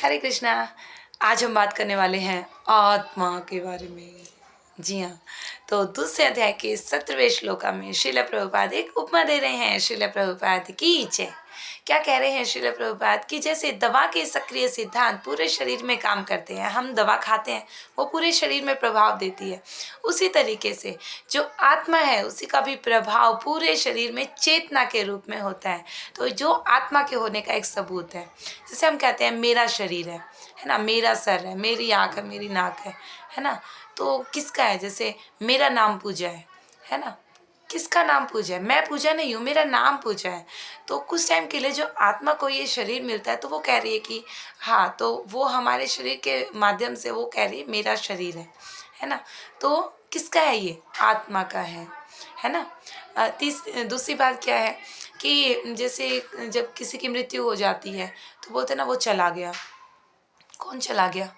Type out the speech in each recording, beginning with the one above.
हरे कृष्णा। आज हम बात करने वाले हैं आत्मा के बारे में। जी हाँ, तो दूसरे अध्याय के 17वें श्लोका में श्रील प्रभुपाद एक उपमा दे रहे हैं। श्रील प्रभुपाद की जय। क्या कह रहे हैं श्रील प्रभुपाद की? जैसे दवा के सक्रिय सिद्धांत पूरे शरीर में काम करते हैं, हम दवा खाते हैं वो पूरे शरीर में प्रभाव देती है, उसी तरीके से जो आत्मा है उसी का भी प्रभाव पूरे शरीर में चेतना के रूप में होता है। तो जो आत्मा के होने का एक सबूत है। जैसे हम कहते हैं मेरा शरीर है ना, मेरा सर है, मेरी आँख है, मेरी नाक है ना। तो किसका है? जैसे मेरा नाम पूजा है ना। किसका नाम पूजा है? मैं पूजा नहीं हूँ, मेरा नाम पूजा है। तो कुछ टाइम के लिए जो आत्मा को ये शरीर मिलता है तो वो कह रही है कि हाँ, तो वो हमारे शरीर के माध्यम से वो कह रही है मेरा शरीर है ना। तो किसका है? ये आत्मा का है ना। दूसरी बात क्या है कि जैसे जब किसी की मृत्यु हो जाती है तो बोलते हैं ना वो चला गया। कौन चला गया?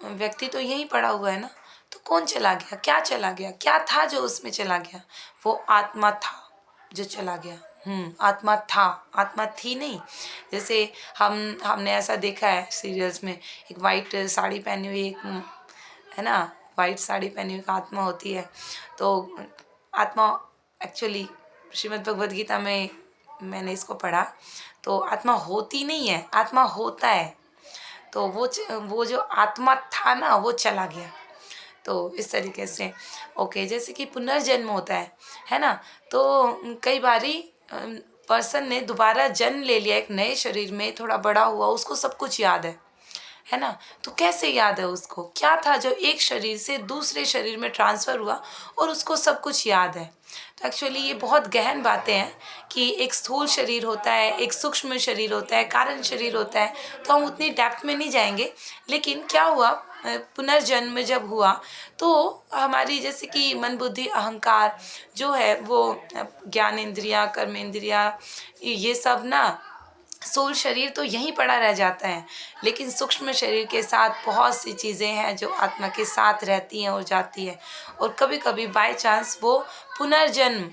व्यक्ति तो यहीं पड़ा हुआ है ना। तो कौन चला गया? क्या चला गया? क्या था जो उसमें चला गया? वो आत्मा था जो चला गया। आत्मा था, आत्मा थी नहीं। जैसे हमने ऐसा देखा है सीरियल्स में, एक वाइट साड़ी पहनी हुई एक है ना, वाइट साड़ी पहनी हुई एक आत्मा होती है। तो आत्मा एक्चुअली श्रीमद् भगवद गीता में मैंने इसको पढ़ा, तो आत्मा होती नहीं है, आत्मा होता है। तो वो जो आत्मा था ना वो चला गया। तो इस तरीके से ओके, जैसे कि पुनर्जन्म होता है ना। तो कई बारी पर्सन ने दोबारा जन्म ले लिया एक नए शरीर में, थोड़ा बड़ा हुआ, उसको सब कुछ याद है ना। तो कैसे याद है उसको? क्या था जो एक शरीर से दूसरे शरीर में ट्रांसफ़र हुआ और उसको सब कुछ याद है। तो एक्चुअली ये बहुत गहन बातें हैं कि एक स्थूल शरीर होता है, एक सूक्ष्म शरीर होता है, कारण शरीर होता है। तो हम उतनी डेप्थ में नहीं जाएंगे, लेकिन क्या हुआ पुनर्जन्म जब हुआ तो हमारी जैसे कि मन बुद्धि अहंकार जो है वो ज्ञान इंद्रिया कर्म इंद्रिया ये सब ना, स्थूल शरीर तो यहीं पड़ा रह जाता है, लेकिन सूक्ष्म शरीर के साथ बहुत सी चीज़ें हैं जो आत्मा के साथ रहती हैं और जाती है। और कभी कभी बाय चांस वो पुनर्जन्म,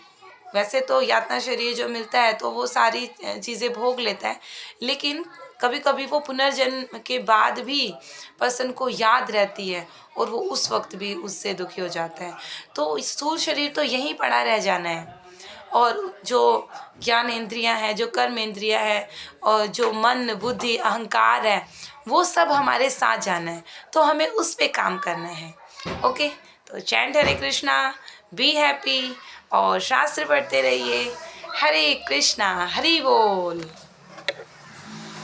वैसे तो यातना शरीर जो मिलता है तो वो सारी चीज़ें भोग लेता है, लेकिन कभी कभी वो पुनर्जन्म के बाद भी पर्सन को याद रहती है और वो उस वक्त भी उससे दुखी हो जाता है। तो स्थूल शरीर तो यहीं पड़ा रह जाना है, और जो ज्ञान इंद्रियां हैं, जो कर्म इंद्रियां है और जो मन बुद्धि अहंकार है वो सब हमारे साथ जाना है। तो हमें उस पे काम करना है। ओके, तो chant Hare Krishna, be happy और शास्त्र पढ़ते रहिए। हरे कृष्णा, हरि बोल।